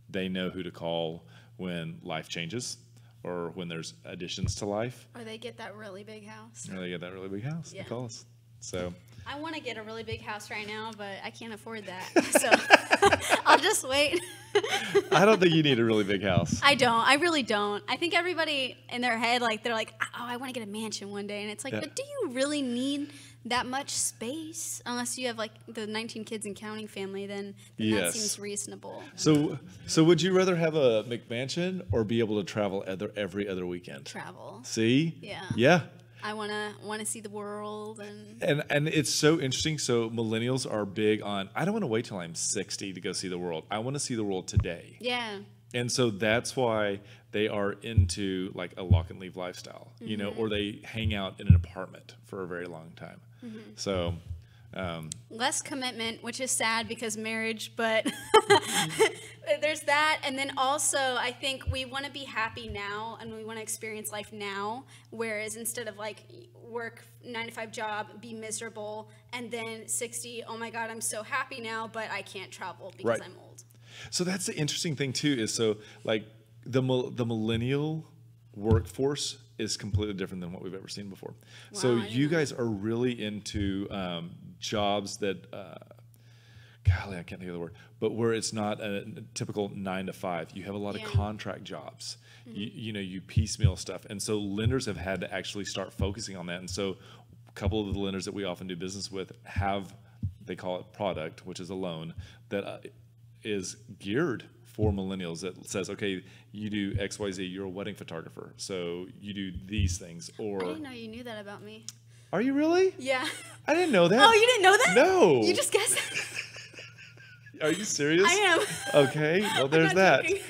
they know who to call when life changes or when there's additions to life. Or they get that really big house. Yeah. They call us. So I want to get a really big house right now, but I can't afford that. So I'll just wait. I don't think you need a really big house. I don't. I really don't. I think everybody in their head, like, they're like, oh, I want to get a mansion one day. And it's like, but do you really need that much space, unless you have like the 19 kids and counting family, then Yes. that seems reasonable. So would you rather have a McMansion or be able to travel every other weekend? Travel. See? Yeah. Yeah. I wanna see the world and it's so interesting. So millennials are big on, I don't want to wait till I'm 60 to go see the world. I want to see the world today. yeah. And so that's why they are into like a lock and leave lifestyle, you know, or they hang out in an apartment for a very long time. So Less commitment, which is sad because marriage, but there's that. And then also, I think we want to be happy now and we want to experience life now. Whereas instead of like work 9-to-5 job, be miserable, and then 60, oh my God, I'm so happy now, but I can't travel because I'm old. So that's the interesting thing too, is so like the millennial workforce is completely different than what we've ever seen before. Wow, so I didn't you know. guys are really into jobs that, golly, I can't think of the word, but where it's not a typical 9-to-5. You have a lot of contract jobs. You know, you piecemeal stuff. And so lenders have had to actually start focusing on that. And so a couple of the lenders that we often do business with have, they call it product, which is a loan that is geared for millennials that says, okay, you do XYZ, you're a wedding photographer, so you do these things. Or I didn't know you knew that about me. Are you really? Yeah. I didn't know that. Oh, you didn't know that? No. You just guessed. Are you serious? I am. Okay, well I'm there's not that. joking.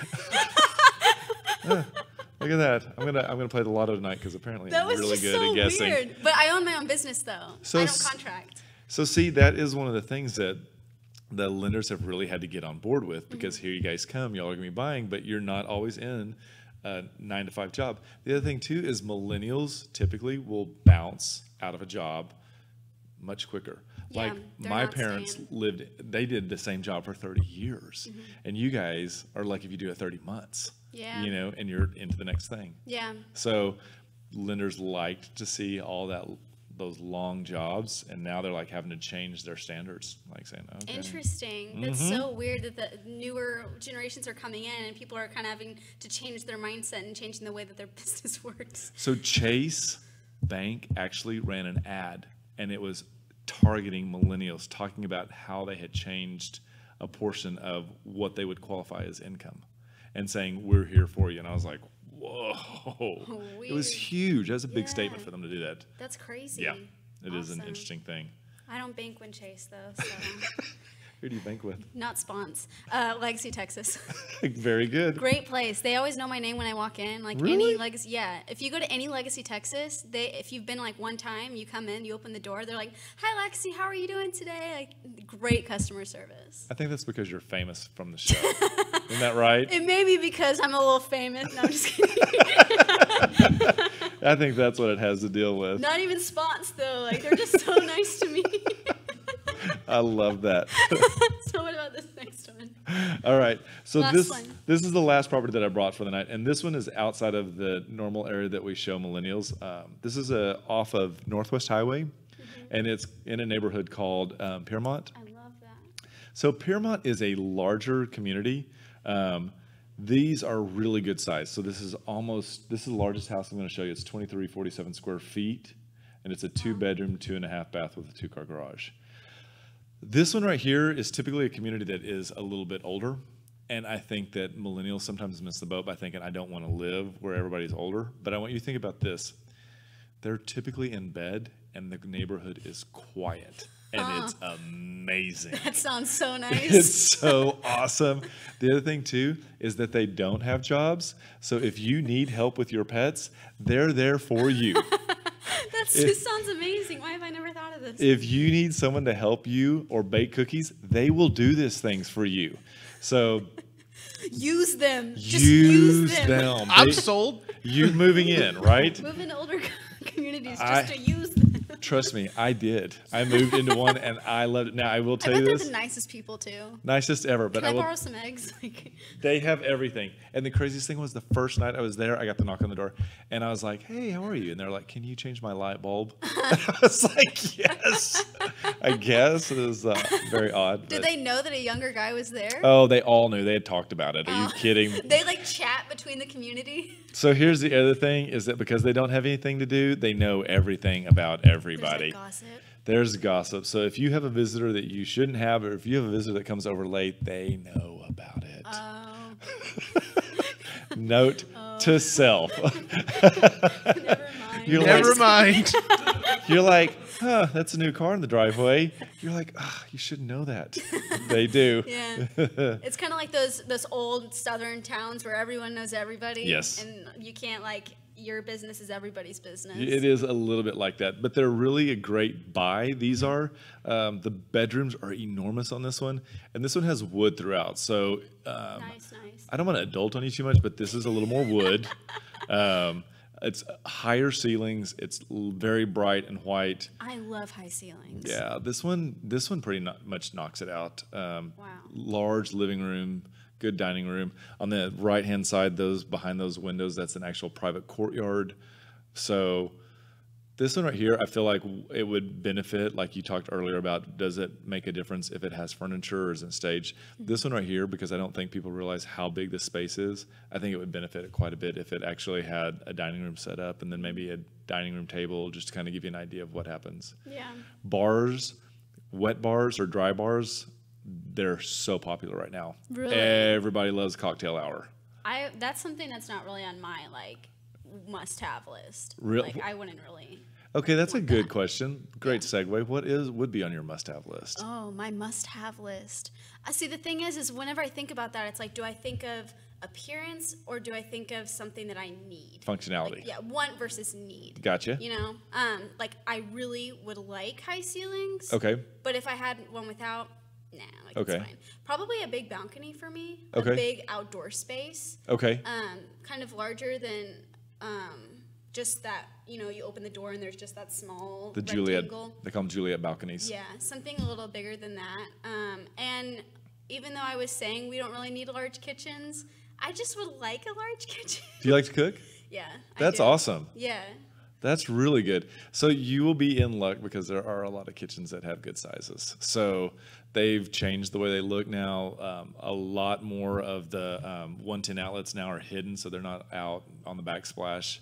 Look at that. I'm gonna play the lotto tonight because apparently That I'm was really just good so at guessing. weird. But I own my own business though. So I don't contract. So see, that is one of the things that the lenders have really had to get on board with, because here you guys come, y'all are gonna be buying, but you're not always in a 9-to-5 job. The other thing too is millennials typically will bounce out of a job much quicker. Yeah, Like they're my not parents staying. they did the same job for 30 years. And you guys are lucky if you do it 30 months. Yeah. You know, and you're into the next thing. Yeah. So lenders liked to see all those long jobs, and now they're like having to change their standards, like saying, okay. Interesting. That's so weird that the newer generations are coming in and people are kind of having to change their mindset and changing the way that their business works. So Chase Bank actually ran an ad, and it was targeting millennials, talking about how they had changed a portion of what they would qualify as income, and saying, we're here for you. And I was like, whoa. It was Weird. huge. That was a big Yeah. statement for them to do that. That's crazy. Yeah, it is an Awesome. interesting thing. I don't bank when Chase though, so Who do you bank with? not spons. Legacy, Texas. Very good. Great place. They always know my name when I walk in. Like Really? any Legacy, yeah. If you go to any Legacy, Texas, if you've been like one time, you come in, you open the door, they're like, "Hi, Legacy, how are you doing today?" Like great customer service. I think that's because you're famous from the show. Isn't that right? It may be because I'm a little famous. No, I'm just kidding. I think that's what it has to deal with. Not even spots though. Like they're just so nice to me. I love that. So what about this next one? All right. So Last this one. this is the last property that I brought for the night, and this one is outside of the normal area that we show millennials. This is off of Northwest Highway, and it's in a neighborhood called Piermont. I love that. So Piermont is a larger community. These are really good size. So this is the largest house I'm going to show you. It's 2347 square feet, and it's a 2-bedroom, 2.5 bath with a 2-car garage. This one right here is typically a community that is a little bit older, and I think that millennials sometimes miss the boat by thinking, I don't want to live where everybody's older. But I want you to think about this. They're typically in bed, and the neighborhood is quiet, and it's amazing. That sounds so nice. It's so awesome. The other thing, too, is that they don't have jobs. So if you need help with your pets, they're there for you. This sounds amazing. Why have I never thought of this? If you need someone to help you or bake cookies, they will do these things for you. So Use them. Just use them. I'm sold. You moving in, right? Move into older communities just to use them. Trust me, I did. I moved into one, and I loved it. Now, I will I tell bet you they're this. the nicest people too. Nicest ever. But Can I will. borrow some eggs? Like, They have everything. And the craziest thing was the first night I was there, I got the knock on the door, and I was like, hey, how are you? And they're like, can you change my light bulb? I was like, yes. I guess. It was very odd. did but- they know that a younger guy was there? Oh, they all knew. They had talked about it. Are you kidding? They like chat between the community. So here's the other thing, is that because they don't have anything to do, they know everything about everybody. There's like gossip. There's gossip. So if you have a visitor that you shouldn't have, or if you have a visitor that comes over late, they know about it. Oh. Note to self. Never mind. Never mind. You're like, huh, that's a new car in the driveway. You're like, you should know that. They do. Yeah. It's kind of like those old southern towns where everyone knows everybody. Yes. And you can't, like, your business is everybody's business. It is a little bit like that, but they're really a great buy. These are, the bedrooms are enormous on this one, and this one has wood throughout. So Nice. I don't want to adult on you too much, but this is a little more wood. It's higher ceilings. It's very bright and white. I love high ceilings. Yeah, this one pretty much knocks it out. Wow. Large living room, good dining room. On the right-hand side, behind those windows, that's an actual private courtyard. So this one right here, I feel like it would benefit, like you talked earlier about, does it make a difference if it has furniture or is it staged? This one right here, because I don't think people realize how big this space is, I think it would benefit it quite a bit if it actually had a dining room set up and then maybe a dining room table, just to kind of give you an idea of what happens. Yeah. Bars, wet bars or dry bars, they're so popular right now. Really? Everybody loves cocktail hour. That's something that's not really on my, like, must-have list. Really? Like, I wouldn't really. Okay, that's a good question. Great segue. What would be on your must-have list? Oh, my must-have list. See, the thing is whenever I think about that, it's like, do I think of appearance or do I think of something that I need? Functionality. Like, yeah, want versus need. Gotcha. You know, like I really would like high ceilings. Okay. But if I had one without, nah, like Okay. it's fine. Probably a big balcony for me. Okay. A big outdoor space. Okay. Kind of larger than just that, you know, you open the door and there's just that small The Juliet, rectangle. they call them Juliet balconies. Yeah, something a little bigger than that. And even though I was saying we don't really need large kitchens, I just would like a large kitchen. Do you like to cook? Yeah. That's I do. awesome. Yeah. That's really good. So you will be in luck because there are a lot of kitchens that have good sizes. So they've changed the way they look now. A lot more of the 110 outlets now are hidden, so they're not out on the backsplash.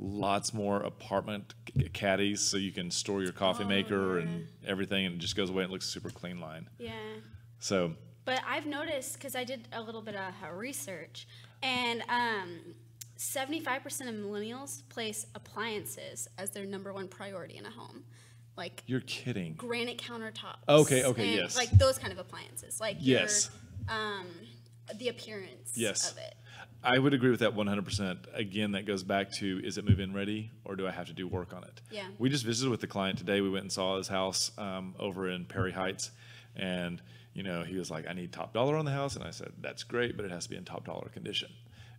Lots more apartment caddies, so you can store your coffee maker and everything, and it just goes away and looks super clean line. Yeah. So. But I've noticed, because I did a little bit of research, and 75% of millennials place appliances as their #1 priority in a home. Like, You're kidding. granite countertops. Okay, and, yes. Like those kind of appliances. Like Yes. the appearance Yes. of it. I would agree with that 100%. Again, that goes back to, is it move-in ready or do I have to do work on it? Yeah. We just visited with the client today. We went and saw his house over in Perry Heights, and you know, he was like, I need top dollar on the house, and I said, that's great, but it has to be in top dollar condition.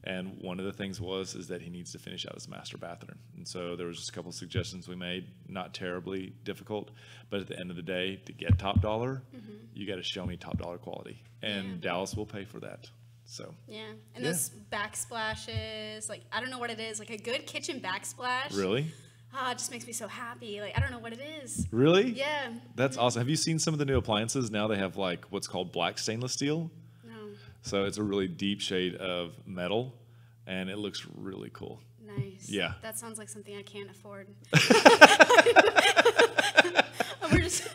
And one of the things is that he needs to finish out his master bathroom. And so there was just a couple of suggestions we made, not terribly difficult, but at the end of the day, to get top dollar, you got to show me top dollar quality, and Dallas will pay for that. So Yeah. And those backsplashes, like, I don't know what it is, like a good kitchen backsplash. really, It just makes me so happy. Like, I don't know what it is. really, Yeah. that's awesome. Have you seen some of the new appliances? Now they have like what's called black stainless steel. No. So it's a really deep shade of metal, and it looks really cool. Nice. Yeah. That sounds like something I can't afford. I'm just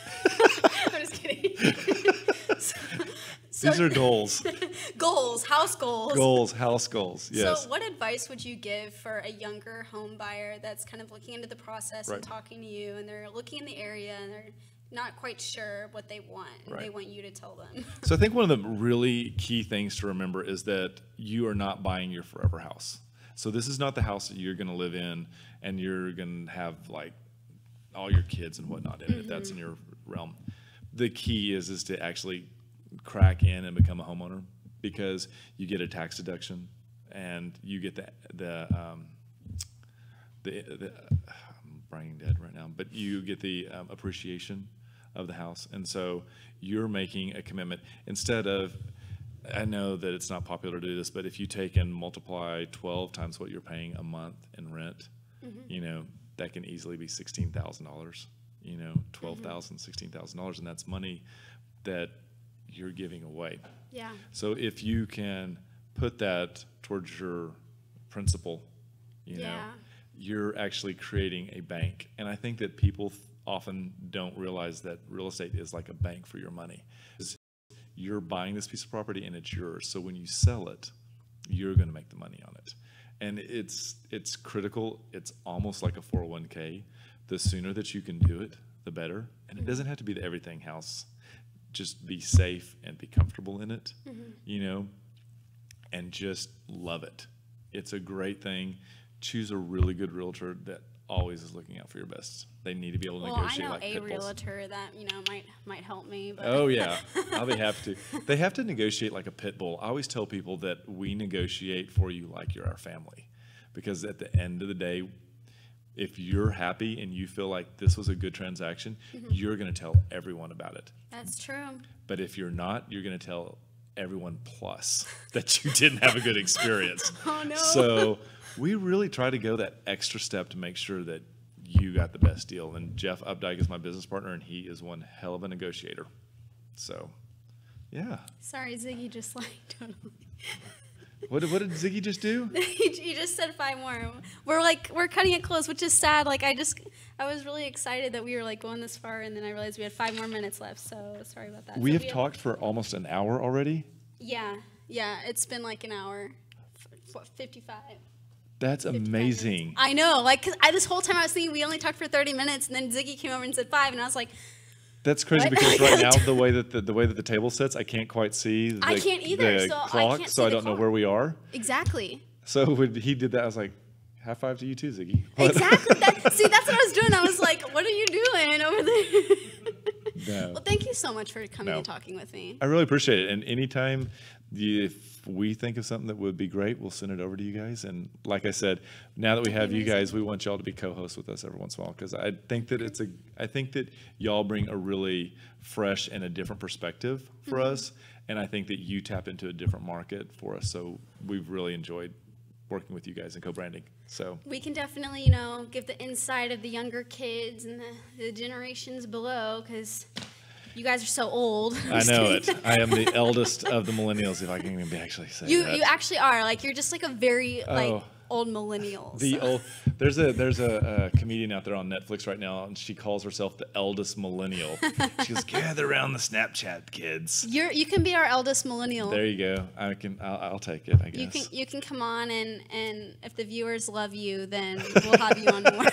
kidding. These are goals. Goals, house goals. Goals, house goals. Yes. So what advice would you give for a younger home buyer that's kind of looking into the process and talking to you, and they're looking in the area and they're not quite sure what they want, and they want you to tell them? So I think one of the really key things to remember is that you are not buying your forever house. So this is not the house that you're going to live in and you're going to have like all your kids and whatnot in it, if that's in your realm. The key is to actually crack in and become a homeowner, because you get a tax deduction and you get the I'm brain dead right now, but you get the appreciation of the house. And so you're making a commitment instead of, I know that it's not popular to do this, but if you take and multiply 12 times what you're paying a month in rent, you know, that can easily be $16,000, you know, $12,000, $16,000, and that's money that you're giving away. Yeah. So if you can put that towards your principal, you know, you're actually creating a bank. And I think that people often don't realize that real estate is like a bank for your money. You're buying this piece of property and it's yours. So when you sell it, you're going to make the money on it. And it's critical. It's almost like a 401k. The sooner that you can do it, the better. And it doesn't have to be the everything house. Just be safe and be comfortable in it, you know, and just love it. It's a great thing. Choose a really good realtor that always is looking out for your best. They need to be able to negotiate like pit bulls. I know a realtor that, you know, might help me. But. Oh, yeah. I'll be happy to. They have to negotiate like a pit bull. I always tell people that we negotiate for you like you're our family. Because at the end of the day, if you're happy and you feel like this was a good transaction, you're going to tell everyone about it. That's true. But if you're not, you're going to tell everyone plus that you didn't have a good experience. Oh, no. So we really try to go that extra step to make sure that you got the best deal. And Jeff Updike is my business partner, and he is one hell of a negotiator. So, yeah. Sorry, Ziggy just like totally. What did Ziggy just do? He just said 5 more. We're cutting it close, which is sad. Like I was really excited that we were like going this far, and then I realized we had 5 more minutes left. So sorry about that. We have talked for almost an hour already. Yeah. It's been like an hour, 55. That's amazing. I know. Like, cause this whole time I was thinking we only talked for 30 minutes, and then Ziggy came over and said 5, and I was like. That's crazy because right now the way that the table sits, I can't quite see the, I can't either, the so clock, so I don't know where we are. Exactly. So when he did that, I was like, high five to you too, Ziggy. Exactly. See, that's what I was doing. I was like, what are you doing over there? No. Well, thank you so much for coming and talking with me. I really appreciate it. And anytime if we think of something that would be great, we'll send it over to you guys. And like I said, now that we have you guys, we want y'all to be co-hosts with us every once in a while, because I think that y'all bring a really fresh and a different perspective for us. And I think that you tap into a different market for us. So we've really enjoyed working with you guys in co-branding. So we can definitely, give the insight of the younger kids and the generations below, because you guys are so old. I know it. I am the eldest of the millennials, if I can even actually say that. You actually are. Like, you're just like a very old millennial. There's a comedian out there on Netflix right now, and she calls herself the eldest millennial. She goes, gather around the Snapchat kids. You can be our eldest millennial. There you go. I'll take it, I guess. You can come on, and if the viewers love you, then we'll have you on more.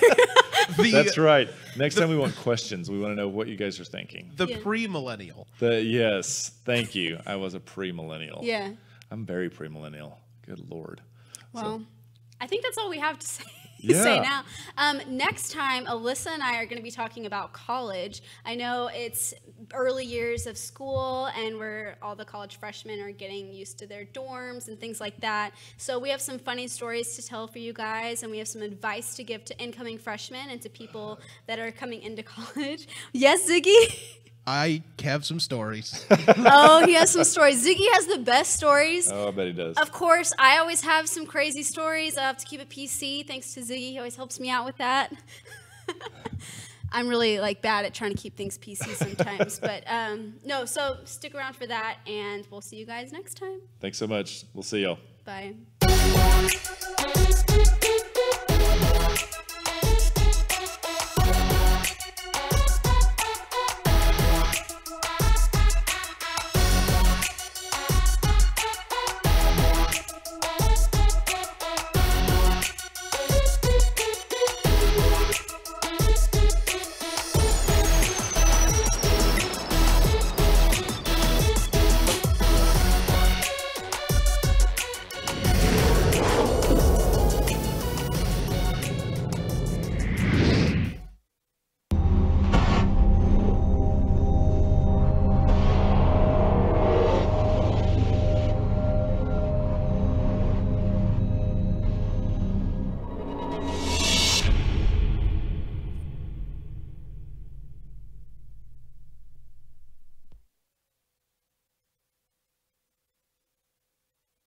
That's right. Next time we want questions. We want to know what you guys are thinking. The pre-millennial. Yes. Thank you. I was a pre-millennial. Yeah. I'm very pre-millennial. Good Lord. Well, I think that's all we have to say. Yeah. Say now. Next time, Alyssa and I are going to be talking about college. I know it's early years of school, and where all the college freshmen are getting used to their dorms and things like that. So we have some funny stories to tell for you guys, and we have some advice to give to incoming freshmen and to people that are coming into college. Yes, Ziggy? I have some stories. Oh, he has some stories. Ziggy has the best stories. Oh, I bet he does. Of course, I always have some crazy stories. I have to keep it PC, thanks to Ziggy. He always helps me out with that. I'm really bad at trying to keep things PC sometimes. But no, so stick around for that, and we'll see you guys next time. Thanks so much. We'll see y'all. Bye.